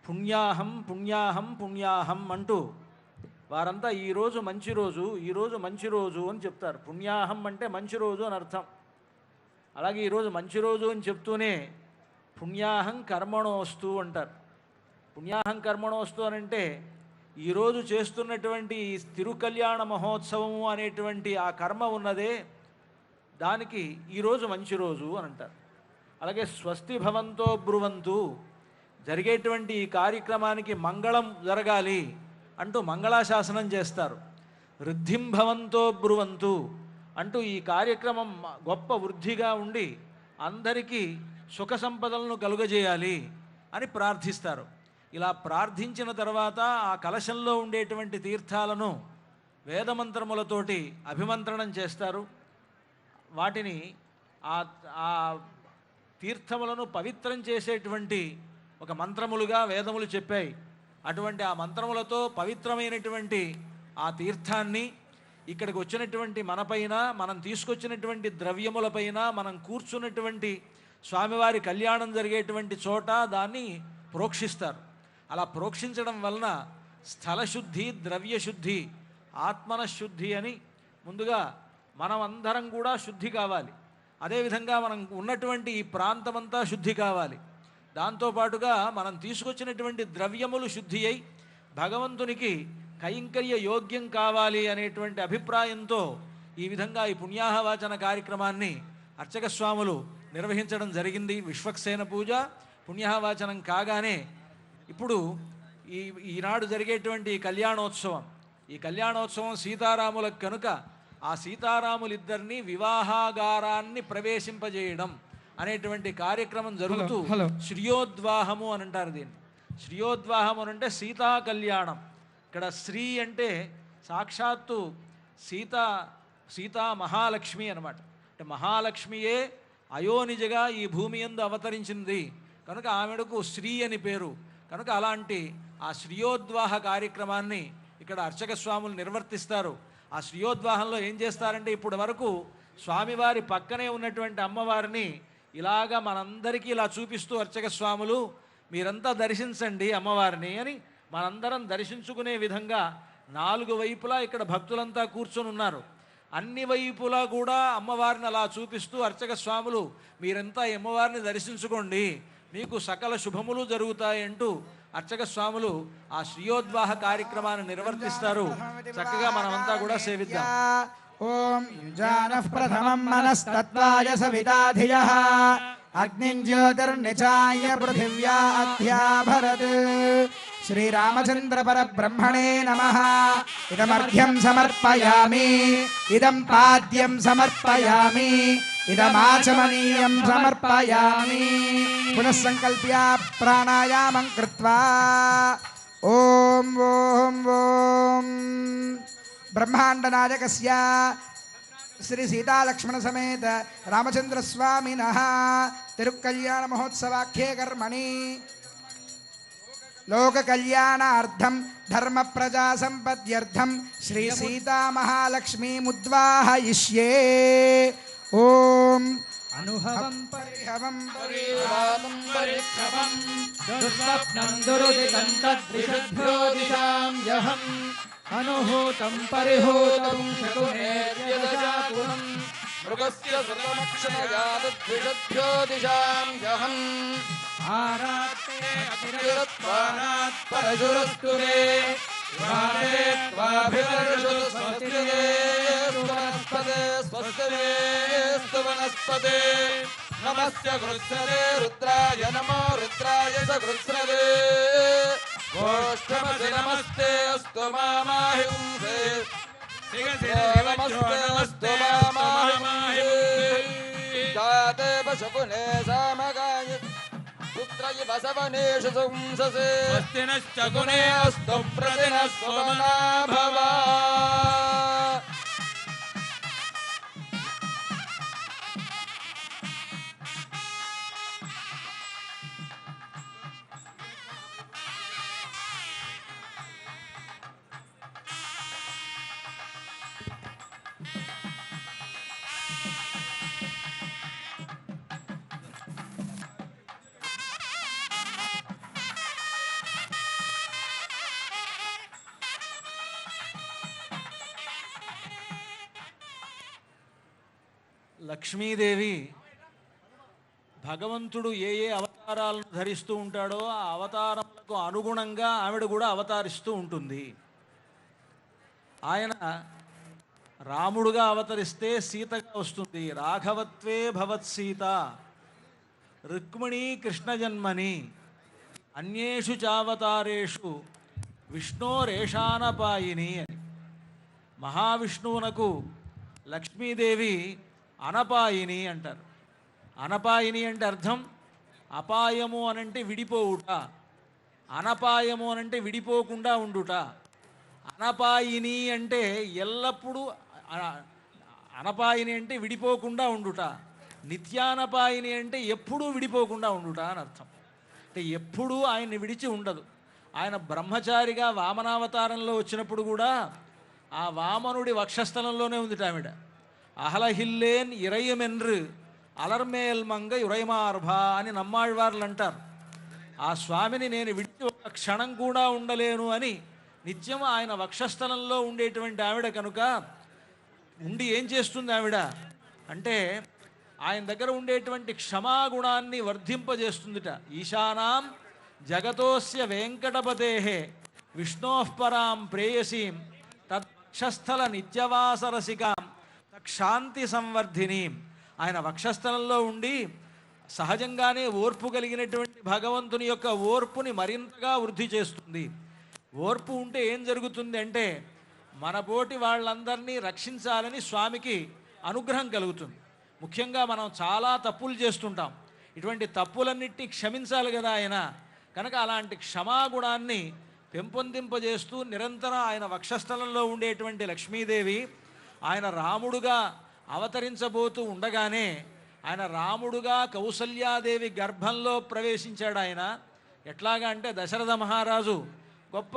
పుణ్యాహం పుణ్యాహం పుణ్యాహం అంటూ వారంతా ఈరోజు మంచి రోజు, ఈరోజు మంచి రోజు అని చెప్తారు. పుణ్యాహం అంటే మంచి రోజు అని అర్థం. అలాగే ఈరోజు మంచి రోజు అని చెప్తూనే పుణ్యాహం కర్మణోస్తు అంటారు. పుణ్యాహం కర్మణోస్తు అని అంటే ఈరోజు చేస్తున్నటువంటి తిరుకల్యాణ మహోత్సవము అనేటువంటి ఆ కర్మ ఉన్నదే దానికి ఈరోజు మంచి రోజు అని అంటారు. అలాగే స్వస్తి భవంతో బ్రువంతు, జరిగేటువంటి ఈ కార్యక్రమానికి మంగళం జరగాలి అంటూ మంగళాశాసనం చేస్తారు. వృద్ధిం భవంతో బ్రువంతు అంటూ ఈ కార్యక్రమం గొప్ప వృద్ధిగా ఉండి అందరికీ సుఖ సంపదలను కలుగజేయాలి అని ప్రార్థిస్తారు. ఇలా ప్రార్థించిన తర్వాత ఆ కలశంలో ఉండేటువంటి తీర్థాలను వేదమంత్రములతోటి అభిమంత్రణం చేస్తారు. వాటిని ఆ తీర్థములను పవిత్రం చేసేటువంటి ఒక మంత్రములుగా వేదములు చెప్పాయి. అటువంటి ఆ మంత్రములతో పవిత్రమైనటువంటి ఆ తీర్థాన్ని ఇక్కడికి వచ్చినటువంటి మనపైన, మనం తీసుకొచ్చినటువంటి ద్రవ్యములపైన, మనం కూర్చున్నటువంటి స్వామివారి కళ్యాణం జరిగేటువంటి చోట దాన్ని ప్రోక్షిస్తారు. అలా ప్రోక్షించడం వలన స్థలశుద్ధి, ద్రవ్యశుద్ధి, ఆత్మనశుద్ధి అని ముందుగా మనం అందరం కూడా శుద్ధి కావాలి. అదేవిధంగా మనం ఉన్నటువంటి ఈ ప్రాంతమంతా శుద్ధి కావాలి. దాంతోపాటుగా మనం తీసుకొచ్చినటువంటి ద్రవ్యములు శుద్ధి అయి భగవంతునికి కైంకర్య యోగ్యం కావాలి అనేటువంటి అభిప్రాయంతో ఈ విధంగా ఈ పుణ్యాహవాచన కార్యక్రమాన్ని అర్చక స్వాములు నిర్వహించడం జరిగింది. విశ్వక్సేన పూజ పుణ్యాహవాచనం కాగానే ఇప్పుడు ఈనాడు జరిగేటువంటి ఈ కళ్యాణోత్సవం సీతారాములకు కనుక ఆ సీతారాములిద్దరినీ వివాహాగారాన్ని ప్రవేశింపజేయడం అనేటువంటి కార్యక్రమం జరుగుతూ శ్రియోద్వాహము అని అంటారు. దీన్ని శ్రియోద్వాహము అని అంటే సీతా కళ్యాణం. ఇక్కడ శ్రీ అంటే సాక్షాత్తు సీతా మహాలక్ష్మి అనమాట. అంటే మహాలక్ష్మియే అయోనిజగా ఈ భూమి యందు అవతరించింది కనుక ఆమెడకు శ్రీ అని పేరు. కనుక అలాంటి ఆ శ్రియోద్వాహ కార్యక్రమాన్ని ఇక్కడ అర్చక స్వాములు నిర్వర్తిస్తారు. ఆ శ్రియోద్వాహంలో ఏం చేస్తారంటే ఇప్పటి వరకు స్వామివారి పక్కనే ఉన్నటువంటి అమ్మవారిని ఇలాగా మనందరికీ ఇలా చూపిస్తూ అర్చక స్వాములు మీరంతా దర్శించండి అమ్మవారిని అని మనందరం దర్శించుకునే విధంగా 4 వైపులా ఇక్కడ భక్తులంతా కూర్చొని ఉన్నారు. అన్ని వైపులా కూడా అమ్మవారిని అలా చూపిస్తూ అర్చక స్వాములు మీరంతా అమ్మవారిని దర్శించుకోండి, మీకు సకల శుభములు జరుగుతాయి అంటూ అర్చక స్వాములు ఆ శ్రియోద్వాహ కార్యక్రమాన్ని నిర్వర్తిస్తారు. చక్కగా మనమంతా కూడా సేవిద్దాం. ఓం యుజానః ప్రథమం మనస్తత్వాయ సవితా ధియః అగ్నిం జ్యోతిర్నిచాయ పృథివ్యా అధ్యాభరత్. శ్రీరామచంద్ర పరబ్రహ్మణే నమః. ఇదమర్ఘ్యం సమర్పయామి, ఇదం పాద్యం సమర్పయామి, ఇదమాచమనీయం సమర్పయామి. పునః సంకల్ప్య ప్రాణాయామం కృత్వా ఓం ఓం ఓం బ్రహ్మాండనాయకస్య శ్రీ సీతాలక్ష్మణ సమేత రామచంద్ర స్వామినః తిరుకల్యాణ మహోత్సవాఖ్యే కర్మణి లోక కళ్యాణార్థం ధర్మ ప్రజా సంపద్యర్థం శ్రీ సీతా మహాలక్ష్మీ ముద్వాహయిష్యే. ఓం అనుహవం పరిహవం పరివాదం పరిక్షవం దుర్స్వప్నం దురుదితం తద్విషద్భ్యో దిశాం యహం అనుహూతం పరిహూతం శకునేర్యదశాకులం మృగస్య సర్వమక్షయాద్విషద్భ్యో దిశాం యహం ఆరాత్తే అతిరత్వారాత్ పరశురస్తురే వారే త్వాభివర్షతు స్వస్తిరే వనస్పతే స్వస్తిరేస్తు వనస్పతే నమస్య గృత్సరే రుద్రాయ నమో రుద్రాయ స గృత్సరే ఓష్టమసి నమస్తే అస్తు మామాహి పుంసే నమస్తే అస్తు మామాహి జాతే పశుపునే సామగాయ పుత్రయి బసవనేషు సంససే స్వస్తినశ్చకునే అస్తు ప్రతినస్తు మనాభవా. లక్ష్మీదేవి భగవంతుడు ఏ ఏ అవతారాలను ధరిస్తూ ఉంటాడో ఆ అవతారములకు అనుగుణంగా ఆవిడ కూడా అవతరిస్తూ ఉంటుంది. ఆయన రాముడుగా అవతరిస్తే సీతగా వస్తుంది. రాఘవత్వే భవత్ సీత రుక్మిణీ కృష్ణ జన్మని అన్యేషు చావతారేషు విష్ణోరేషానపాయిని అని. మహావిష్ణువునకు లక్ష్మీదేవి అనపాయిని అంటారు. అనపాయిని అంటే అర్థం అపాయము అనంటే విడిపోవుట, అనపాయము అనంటే విడిపోకుండా ఉండుట. అనపాయిని అంటే ఎల్లప్పుడూ, అనపాయిని అంటే విడిపోకుండా ఉండుట. నిత్యానపాయిని అంటే ఎప్పుడూ విడిపోకుండా ఉండుట అని అర్థం. అంటే ఎప్పుడూ ఆయన్ని విడిచి ఉండదు. ఆయన బ్రహ్మచారిగా వామనావతారంలో వచ్చినప్పుడు కూడా ఆ వామనుడి వక్షస్థలంలోనే ఉంది ఆవిడ. అహలహిల్లేన్ ఇరయమెన్రు అలర్మేల్ మంగ యురైమార్భా అని నమ్మాళ్వార్లు అంటారు. ఆ స్వామిని నేను విడిచి ఒక క్షణం కూడా ఉండలేను అని నిత్యం ఆయన వక్షస్థలంలో ఉండేటువంటి ఆవిడ కనుక ఉండి ఏం చేస్తుంది ఆవిడ అంటే ఆయన దగ్గర ఉండేటువంటి క్షమాగుణాన్ని వర్ధింపజేస్తుందిట. ఈశానాం జగతోస్య వెంకటపతేహే విష్ణోఃపరాం ప్రేయసీం తత్వక్షస్థల నిత్యవాసరసికాం తక్షాంతి సంవర్ధినీం. ఆయన వక్షస్థలంలో ఉండి సహజంగానే ఓర్పు కలిగినటువంటి భగవంతుని యొక్క ఓర్పుని మరింతగా వృద్ధి చేస్తుంది. ఓర్పు ఉంటే ఏం జరుగుతుంది అంటే మనబోటి వాళ్ళందరినీ రక్షించాలని స్వామికి అనుగ్రహం కలుగుతుంది. ముఖ్యంగా మనం చాలా తప్పులు చేస్తుంటాం. ఇటువంటి తప్పులన్నిటినీ క్షమించాలి కదా ఆయన. కనుక అలాంటి క్షమాగుణాన్ని పెంపొందింపజేస్తూ నిరంతరం ఆయన వక్షస్థలంలో ఉండేటువంటి లక్ష్మీదేవి ఆయన రాముడుగా అవతరించబోతూ ఉండగానే ఆయన రాముడుగా కౌసల్యాదేవి గర్భంలో ప్రవేశించాడు. ఆయన ఎట్లాగా అంటే దశరథ మహారాజు గొప్ప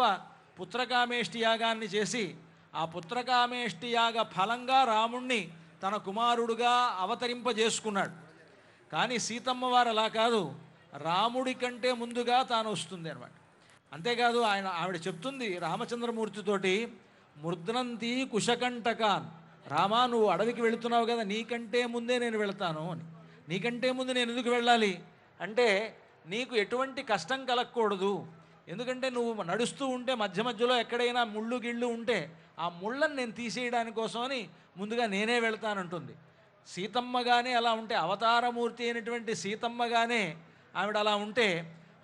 పుత్రకామేష్టి యాగాన్ని చేసి ఆ పుత్రకామేష్టి యాగ ఫలంగా రాముణ్ణి తన కుమారుడుగా అవతరింపజేసుకున్నాడు. కానీ సీతమ్మ వారు అలా కాదు, రాముడి కంటే ముందుగా తాను వస్తుంది అన్నమాట. అంతేకాదు ఆవిడ చెప్తుంది రామచంద్రమూర్తితోటి, మృద్నంతి కుశకంటకాన్, రామా నువ్వు అడవికి వెళుతున్నావు కదా, నీకంటే ముందే నేను వెళతాను అని. నీకంటే ముందు నేను ఎందుకు వెళ్ళాలి అంటే నీకు ఎటువంటి కష్టం కలగకూడదు. ఎందుకంటే నువ్వు నడుస్తూ ఉంటే మధ్య మధ్యలో ఎక్కడైనా ముళ్ళు గిళ్ళు ఉంటే ఆ ముళ్ళను నేను తీసేయడానికి కోసమని ముందుగా నేనే వెళ్తానంటుంది. సీతమ్మగానే అలా ఉంటే, అవతారమూర్తి అయినటువంటి సీతమ్మగానే ఆవిడ అలా ఉంటే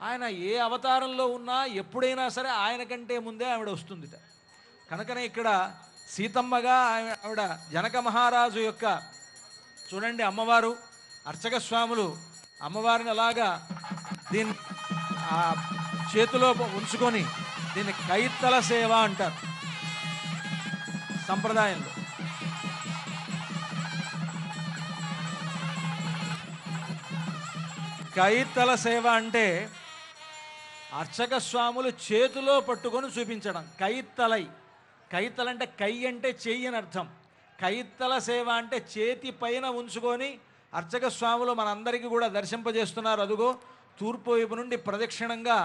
ఆయన ఏ అవతారంలో ఉన్నా ఎప్పుడైనా సరే ఆయన కంటే ముందే ఆవిడ వస్తుందిట. కనుకనే ఇక్కడ సీతమ్మగా ఆవిడ జనక మహారాజు యొక్క చూడండి అమ్మవారు అర్చక స్వాములు అమ్మవారిని అలాగా దీన్ని ఆ చేతిలో ఉంచుకొని దీన్ని కైత్తల సేవ అంటారు సంప్రదాయంలో. కైత్తల సేవ అంటే అర్చక స్వాములు చేతిలో పట్టుకొని చూపించడం. కైత్తలై, కైత్తల అంటే కై అంటే చెయ్యి అని అర్థం. కైత్తల సేవ అంటే చేతి పైన ఉంచుకొని అర్చక స్వాములు మనందరికీ కూడా దర్శింపజేస్తున్నారు. అదుగో తూర్పు వైపు నుండి ప్రదక్షిణంగా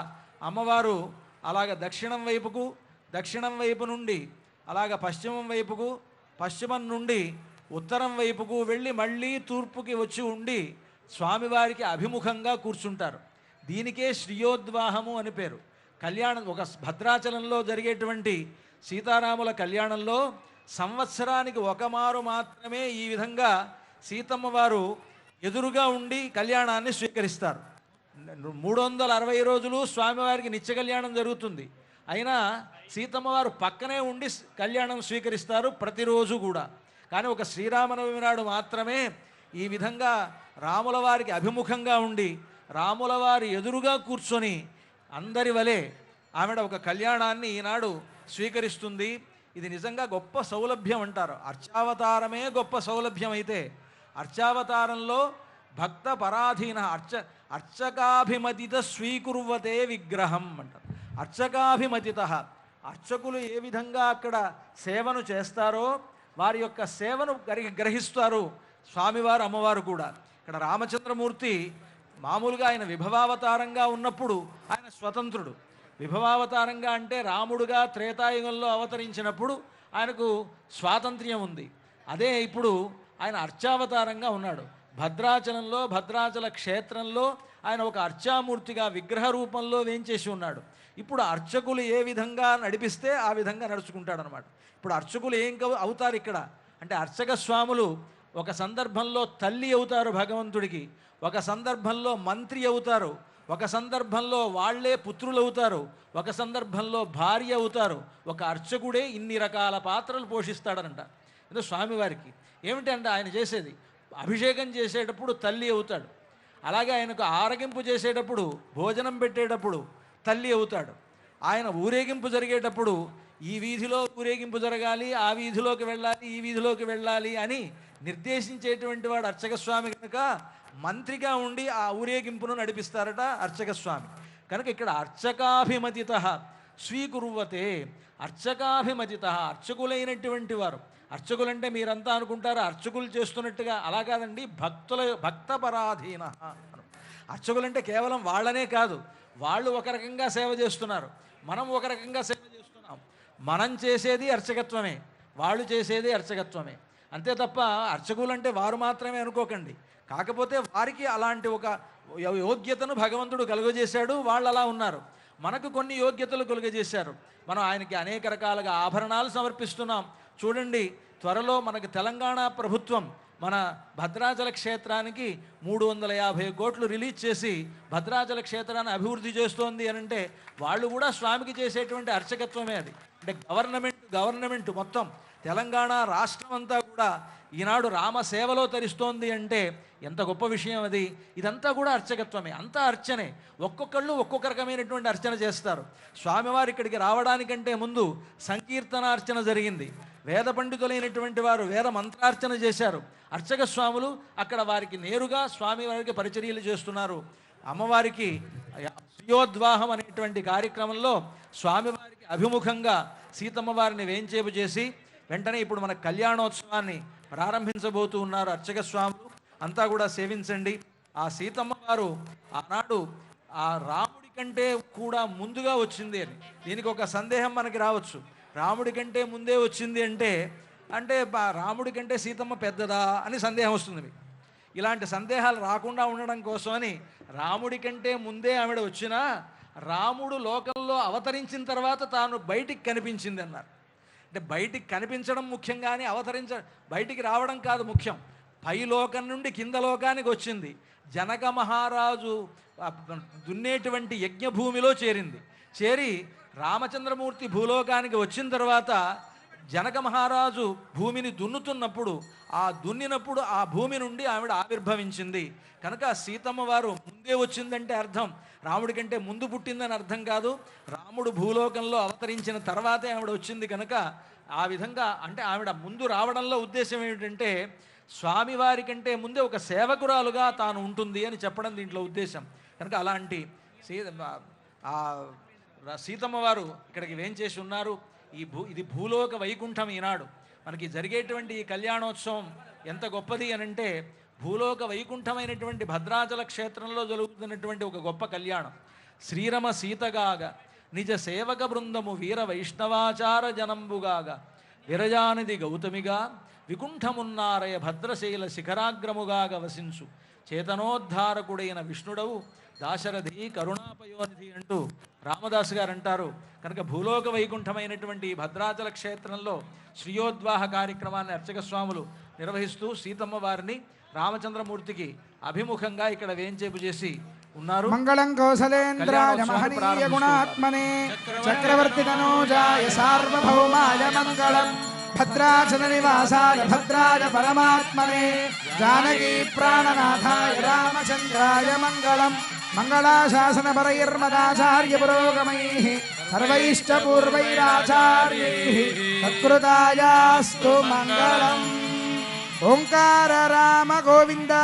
అమ్మవారు అలాగ దక్షిణం వైపు నుండి అలాగ పశ్చిమం వైపుకు, పశ్చిమం నుండి ఉత్తరం వైపుకు వెళ్ళి మళ్ళీ తూర్పుకి వచ్చి ఉండి స్వామివారికి అభిముఖంగా కూర్చుంటారు. దీనికే శ్రీయోద్వాహము అని పేరు. కళ్యాణం ఒక భద్రాచలంలో జరిగేటువంటి సీతారాముల కళ్యాణంలో సంవత్సరానికి ఒకమారు మాత్రమే ఈ విధంగా సీతమ్మ వారు ఎదురుగా ఉండి కళ్యాణాన్ని స్వీకరిస్తారు. 360 రోజులు స్వామివారికి నిత్య కళ్యాణం జరుగుతుంది. అయినా సీతమ్మ వారు పక్కనే ఉండి కళ్యాణం స్వీకరిస్తారు ప్రతిరోజు కూడా. కానీ ఒక శ్రీరామనవమి నాడు మాత్రమే ఈ విధంగా రాముల వారికి అభిముఖంగా ఉండి రాముల వారి ఎదురుగా కూర్చొని అందరి వలె ఆవిడ ఒక కళ్యాణాన్ని ఈనాడు స్వీకరిస్తుంది. ఇది నిజంగా గొప్ప సౌలభ్యం అంటారు. అర్చావతారమే గొప్ప సౌలభ్యం అయితే అర్చావతారంలో భక్త పరాధీన అర్చకాభిమతిత స్వీకుర్వతే విగ్రహం అంటారు. అర్చకాభిమతిత, అర్చకులు ఏ విధంగా అక్కడ సేవను చేస్తారో వారి యొక్క సేవను గ్రహిస్తారు స్వామివారు అమ్మవారు కూడా. ఇక్కడ రామచంద్రమూర్తి మామూలుగా ఆయన విభవావతారంగా ఉన్నప్పుడు ఆయన స్వతంత్రుడు. విభవావతారంగా అంటే రాముడుగా త్రేతాయుగంలో అవతరించినప్పుడు ఆయనకు స్వాతంత్ర్యం ఉంది. అదే ఇప్పుడు ఆయన అర్చావతారంగా ఉన్నాడు. భద్రాచలంలో భద్రాచల క్షేత్రంలో ఆయన ఒక అర్చామూర్తిగా విగ్రహ రూపంలో వేంచేసి ఉన్నాడు. ఇప్పుడు అర్చకులు ఏ విధంగా నడిపిస్తే ఆ విధంగా నడుచుకుంటాడనమాట. ఇప్పుడు అర్చకులు ఏం అవుతారు ఇక్కడ అంటే అర్చక స్వాములు ఒక సందర్భంలో తల్లి అవుతారు భగవంతుడికి, ఒక సందర్భంలో మంత్రి అవుతారు, ఒక సందర్భంలో వాళ్లే పుత్రులు అవుతారు, ఒక సందర్భంలో భార్య అవుతారు. ఒక అర్చకుడే ఇన్ని రకాల పాత్రలు పోషిస్తాడనంట. ఏదో స్వామివారికి ఏమిటంటే ఆయన చేసేది అభిషేకం చేసేటప్పుడు తల్లి అవుతాడు, అలాగే ఆయనకు ఆరగింపు చేసేటప్పుడు భోజనం పెట్టేటప్పుడు తల్లి అవుతాడు, ఆయన ఊరేగింపు జరిగేటప్పుడు ఈ వీధిలో ఊరేగింపు జరగాలి, ఆ వీధిలోకి వెళ్ళాలి, ఈ వీధిలోకి వెళ్ళాలి అని నిర్దేశించేటువంటి వాడు అర్చక స్వామి కనుక మంత్రిగా ఉండి ఆ ఊరేగింపును నడిపిస్తారట అర్చక స్వామి. కనుక ఇక్కడ అర్చకాభిమతిత స్వీకురువతే, అర్చకాభిమతిత అర్చకులైనటువంటి వారు. అర్చకులంటే మీరంతా అనుకుంటారు అర్చకులు చేస్తున్నట్టుగా, అలా కాదండి, భక్తపరాధీన. అర్చకులంటే కేవలం వాళ్ళనే కాదు, వాళ్ళు ఒక రకంగా సేవ చేస్తున్నారు, మనం ఒక రకంగా సేవ చేస్తున్నాం. మనం చేసేది అర్చకత్వమే, వాళ్ళు చేసేది అర్చకత్వమే, అంతే తప్ప అర్చకులంటే వారు మాత్రమే అనుకోకండి. కాకపోతే వారికి అలాంటి ఒక యోగ్యతను భగవంతుడు కలుగజేశాడు, వాళ్ళు అలా ఉన్నారు. మనకు కొన్ని యోగ్యతలు కలుగజేశారు, మనం ఆయనకి అనేక రకాలుగా ఆభరణాలు సమర్పిస్తున్నాం. చూడండి, త్వరలో మనకు తెలంగాణ ప్రభుత్వం మన భద్రాచల క్షేత్రానికి 350 కోట్లు రిలీజ్ చేసి భద్రాచల క్షేత్రాన్ని అభివృద్ధి చేస్తోంది అని అంటే వాళ్ళు కూడా స్వామికి చేసేటువంటి అర్చకత్వమే అది. అంటే గవర్నమెంట్ మొత్తం తెలంగాణ రాష్ట్రం అంతా కూడా ఈనాడు రామ సేవలో తరిస్తోంది అంటే ఎంత గొప్ప విషయం అది. ఇదంతా కూడా అర్చకత్వమే, అంతా అర్చనే. ఒక్కొక్కళ్ళు ఒక్కొక్క రకమైనటువంటి అర్చన చేస్తారు. స్వామివారి ఇక్కడికి రావడానికంటే ముందు సంకీర్తనార్చన జరిగింది, వేద పండితులైనటువంటి వారు వేద మంత్రార్చన చేశారు. అర్చక స్వాములు అక్కడ వారికి నేరుగా స్వామివారికి పరిచర్యలు చేస్తున్నారు. అమ్మవారికి శ్రీయోద్వాహం అనేటువంటి కార్యక్రమంలో స్వామివారికి అభిముఖంగా సీతమ్మ వారిని వేంచేపు చేసి వెంటనే ఇప్పుడు మన కళ్యాణోత్సవాన్ని ప్రారంభించబోతూ ఉన్నారు అర్చక స్వాములు. అంతా కూడా సేవించండి. ఆ సీతమ్మ వారు ఆనాడు ఆ రాముడి కంటే కూడా ముందుగా వచ్చింది అని, దీనికి ఒక సందేహం మనకి రావచ్చు. రాముడి కంటే ముందే వచ్చింది అంటే రాముడి కంటే సీతమ్మ పెద్దదా అని సందేహం వస్తుంది మీకు. ఇలాంటి సందేహాలు రాకుండా ఉండడం కోసమని రాముడి కంటే ముందే ఆవిడ వచ్చినా రాముడు లోకంలో అవతరించిన తర్వాత తాను బయటికి కనిపించింది అన్నారు. అంటే బయటికి కనిపించడం ముఖ్యం, కానీ బయటికి రావడం కాదు ముఖ్యం. పై లోకం నుండి కింద లోకానికి వచ్చింది. జనక మహారాజు దున్నేటువంటి యజ్ఞభూమిలో చేరి రామచంద్రమూర్తి భూలోకానికి వచ్చిన తర్వాత జనక మహారాజు భూమిని దున్నుతున్నప్పుడు దున్నినప్పుడు ఆ భూమి నుండి ఆవిడ ఆవిర్భవించింది. కనుక సీతమ్మ వారు ముందే వచ్చిందంటే అర్థం రాముడి కంటే ముందు పుట్టిందని అర్థం కాదు. రాముడు భూలోకంలో అవతరించిన తర్వాతే ఆవిడ వచ్చింది. కనుక ఆ విధంగా అంటే ఆవిడ ముందు రావడంలో ఉద్దేశం ఏమిటంటే స్వామివారి కంటే ముందే ఒక సేవకురాలుగా తాను ఉంటుంది అని చెప్పడం దీంట్లో ఉద్దేశం. కనుక అలాంటి సీతమ్మ వారు ఇక్కడికి వేంచేసి ఉన్నారు. ఇది భూలోక వైకుంఠం. ఈనాడు మనకి జరిగేటువంటి ఈ కళ్యాణోత్సవం ఎంత గొప్పది అని అంటే భూలోక వైకుంఠమైనటువంటి భద్రాచల క్షేత్రంలో జరుగుతున్నటువంటి ఒక గొప్ప కళ్యాణం. శ్రీరమ సీతగాగ నిజ సేవక బృందము వీర వైష్ణవాచార జనంబుగాగా విరజానిది గౌతమిగా వికుంఠమున్నారయ భద్రశైల శిఖరాగ్రముగాగ వసించు చేతనోద్ధారకుడైన విష్ణుడవు దాశరథి కరుణాపయోనిధి అంటూ రామదాసు గారు అంటారు. కనుక భూలోక వైకుంఠమైనటువంటి భద్రాచల క్షేత్రంలో శ్రీయోద్వాహ కార్యక్రమాన్ని అర్చక స్వాములు నిర్వహిస్తూ సీతమ్మ వారిని రామచంద్రమూర్తికి అభిముఖంగా ఇక్కడ వేంచేపు చేసి ఉన్నారు. మంగళం కౌసలేంద్రాయ మహనీయ గుణాత్మనే చక్రవర్తి తనూజాయ సార్వభౌమాయ మంగళం భద్రాచల నివాసాయ భద్రాయ పరమాత్మనే జానకీ ప్రాణనాథాయ రామచంద్రాయ మంగళం మంగళాశాసన పరైర్మదాచార్య పురోగమైః సర్వైశ్చ పూర్వైరాచార్యైః తత్కృతాయాస్తు మంగళం. ఓంకార రామ గోవింద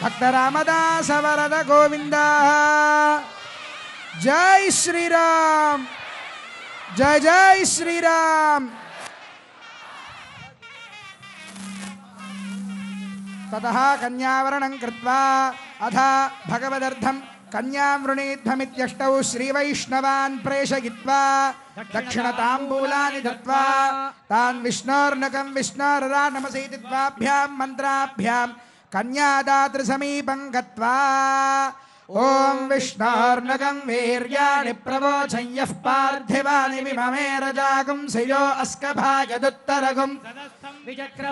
భక్త రామదాస వరద గోవింద. జై శ్రీరామ్, జై జై శ్రీరామ్. తతః కన్యావరణం కృత్వా అథ భగవదర్థం కన్యాం వృణీధ్వమిత్యష్టౌ శ్రీవైష్ణవాన్ ప్రేషయిత్వా దక్షిణతాంబూలాని దత్వా తాన్ విష్ణోర్నకం విష్ణోరరాటమసీతి ద్వాభ్యాం మంత్రాభ్యాం కన్యాదాతృ సమీపం గత్వా ఓం విష్ణోర్నకం వీర్యాణి ప్రవోచం యః పార్థివాని విమమే రజాగం శయో అస్కభాగదుత్తరగం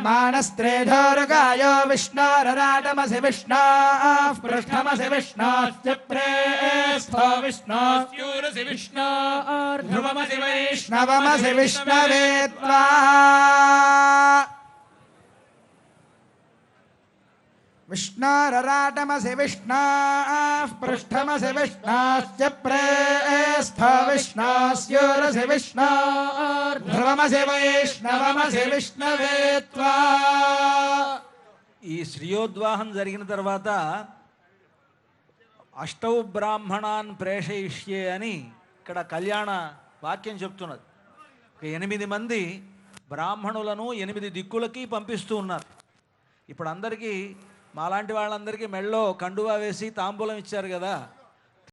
మానస్త్రేధోరుగాయో విష్ణోరరాటమసి విష్ణోః పృష్ఠమసి విష్ణోశ్చ ప్రేస్థో విష్ణోస్యూరసి విష్ణోర్ధ్రువమసి వైష్ణవమసి విష్ణవే త్వా విష్ణోరరాటమసి విష్ణోః పృష్ఠమసి విష్ణోశ్చ ప్రేస్థో విష్ణోస్యూరసి విష్ణోర్ధ్రువమసి వైష్ణవమసి విష్ణవే త్వా. ఈ శ్రియోద్వాహం జరిగిన తర్వాత అష్టౌ బ్రాహ్మణాన్ ప్రేషయిష్యే అని ఇక్కడ కళ్యాణ వాక్యం చెప్తున్నది. 8 మంది బ్రాహ్మణులను 8 దిక్కులకి పంపిస్తూ ఉన్నారు. ఇప్పుడు అందరికీ మాలాంటి వాళ్ళందరికీ మెళ్ళో కండువా వేసి తాంబూలం ఇచ్చారు కదా.